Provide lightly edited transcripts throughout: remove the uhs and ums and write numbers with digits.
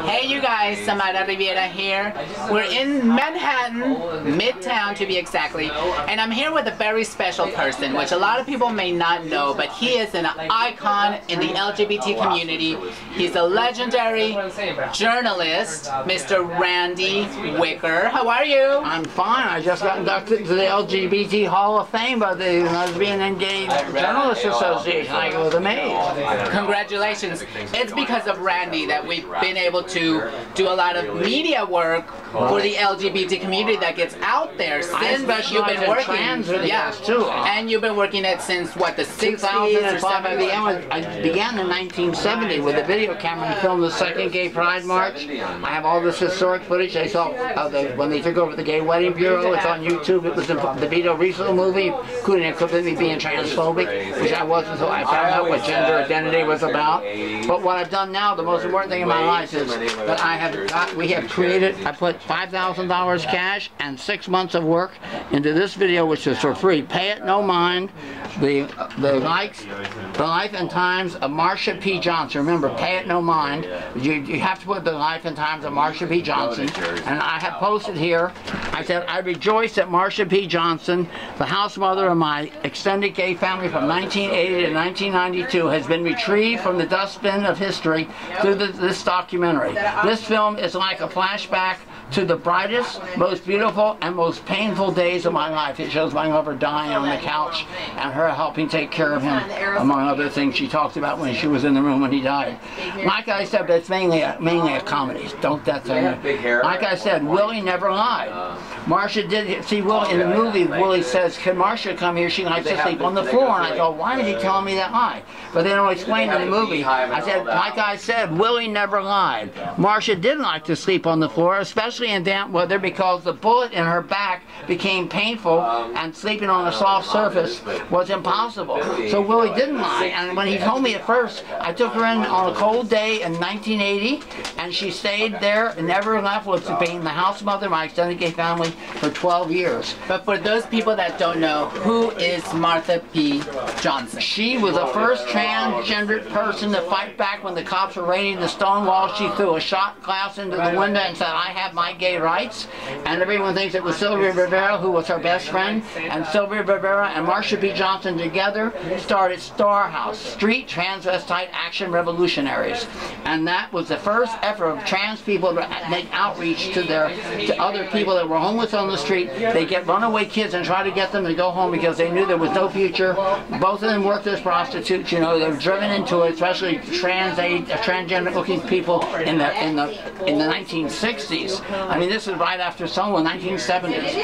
Hey you guys, Samara Riviera here. We're in Manhattan, Midtown to be exactly, and I'm here with a very special person, which a lot of people may not know, but he is an icon in the LGBT community. He's a legendary journalist, Mr. Randy Wicker. How are you? I'm fine. I just got inducted into the LGBT Hall of Fame by the Lesbian and Gay Journalists Association. I was amazed. Congratulations. It's because of Randy that we've been able to do a lot of media work for the LGBT community that gets out there since you've been working. Too. And you've been working it since what, the 60s or 70s? I began in 1970 with a video camera and filmed the second Gay Pride March. I have all this historic footage. I saw when they took over the Gay Wedding Bureau. It's on YouTube. It was the Vito Rizzo movie, including me being transphobic, which I wasn't until I found out what gender identity was about. But what I've done now, the most important thing in my life is that I put $5,000 cash and 6 months of work into this video, which is for free. Pay it no mind. The life and times of Marsha P. Johnson. Remember, pay it no mind. You have to put the life and times of Marsha P. Johnson. And I have posted here, I said, I rejoice that Marsha P. Johnson, the house mother of my extended gay family from 1980 to 1992, has been retrieved from the dustbin of history through this documentary. This film is like a flashback to the brightest, most beautiful, and most painful days of my life. It shows my lover dying on the couch and her helping take care of him, among other things she talked about when she was in the room when he died. Like I said, but it's mainly a comedy. Don't that thing. Like I said, Willie never lied. Marsha did see Willie in the movie. Willie says, "Can Marsha come here? She likes to sleep on the floor." And I go, "Why is he telling me that lie?" But they don't explain in the movie. I said, like I said, Willie never lied. Marsha did like to sleep on the floor, especially in damp weather, because the bullet in her back became painful and sleeping on a soft surface was impossible. So Willie didn't lie. And when he told me at first, I took her in on a cold day in 1980, and she stayed there and never left, with being the house mother of my extended gay family for 12 years. But for those people that don't know, who is Martha P. Johnson? She was the first transgendered person to fight back when the cops were raiding the Stonewall. She threw a shot glass into the window and said, "I have my gay rights." And everyone thinks it was Sylvia Rivera, who was her best friend. And Sylvia Rivera and Marsha P. Johnson together started Star House, Street Transvestite Action Revolutionaries. And that was the first effort of trans people to make outreach to other people that were homeless on the street. They get runaway kids and try to get them to go home because they knew there was no future. Both of them worked as prostitutes. You know, they were driven into it, especially transgender-looking people in the 1960s. I mean, this is right after Stonewall, 1970s.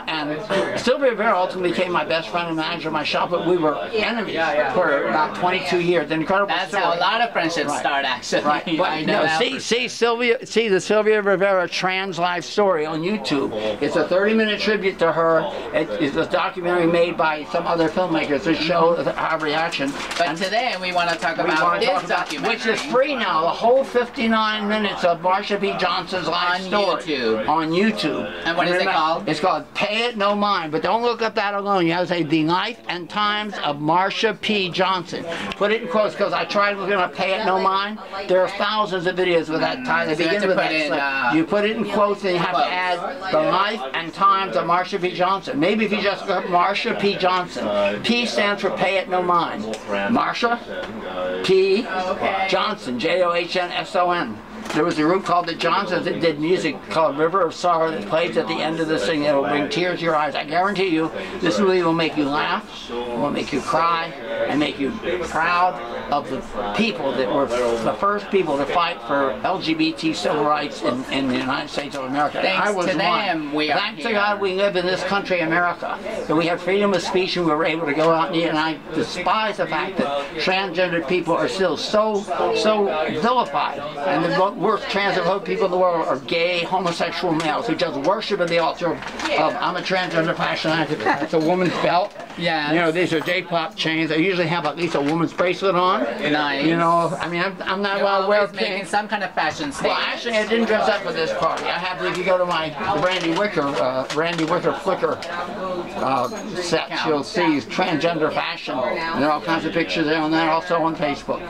And Sylvia Rivera ultimately became my best friend and manager of my shop, but we were enemies for about 22 years. An incredible That's story. how a lot of friendships start, actually. Right. But, I know. See the Sylvia Rivera trans life story on YouTube. It's a 30-minute tribute to her. It's a documentary made by some other filmmakers to show our reaction. But today we want to talk about this documentary, which is free now. The whole 59 minutes of Marsha P. Johnson's life story on YouTube. And what is it called? It's called "Pay It No Mind." But don't look up that alone. You have to say "The Life and Times of Marsha P. Johnson." Put it in quotes, because I tried looking up "Pay It No Mind." There are thousands of videos with that time. They begin with that. You put it in quotes, and you have to add "The Life and Times of Marsha P. Johnson." Maybe if you just look up Marsha P. Johnson. P stands for "Pay It No Mind." Marsha P. Johnson, Johnsson. There was a group called the Johnsons that did music called River of Sorrow that plays at the end of this thing that will bring tears to your eyes. I guarantee you, this movie will make you laugh, will make you cry, and make you proud of the people that were the first people to fight for LGBT civil rights in the United States of America. Thanks I was to them, we are Thanks to God we live in this country, America, that we have freedom of speech and we were able to go out and I despise the fact that transgendered people are still so vilified. And the worst transphobic people in the world are gay, homosexual males who just worship at the altar of I'm a transgender fashion activist. It's a woman's belt. Yes. You know, these are J-pop chains. I usually have at least a woman's bracelet on. Nice. You know, I mean, I'm not You're well aware always of making chains. some kind of fashion Well, statement. actually, I didn't dress up for this party. I have, if you go to my Randy Wicker Flickr sets, you'll see transgender fashion. And there are all kinds of pictures there on that, also on Facebook.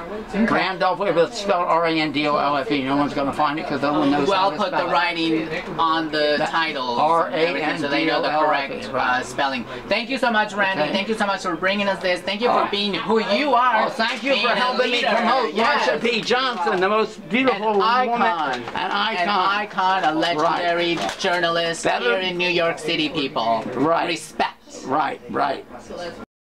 Randolph, it's spelled R-A-N-D-O-L-F-E. No one's going to find it because no one knows how Well, to put spell the it. writing on the title, so they know the correct spelling. Thank you so much, Randy. Okay. Thank you so much for bringing us this. Thank you for being who you are. Oh, thank you for being a helping me leader. promote Yes. Marsha P. Johnson, the most beautiful An woman. icon. An An icon. icon, a legendary journalist Better- here in New York City, people. Right. Respect. Right, right.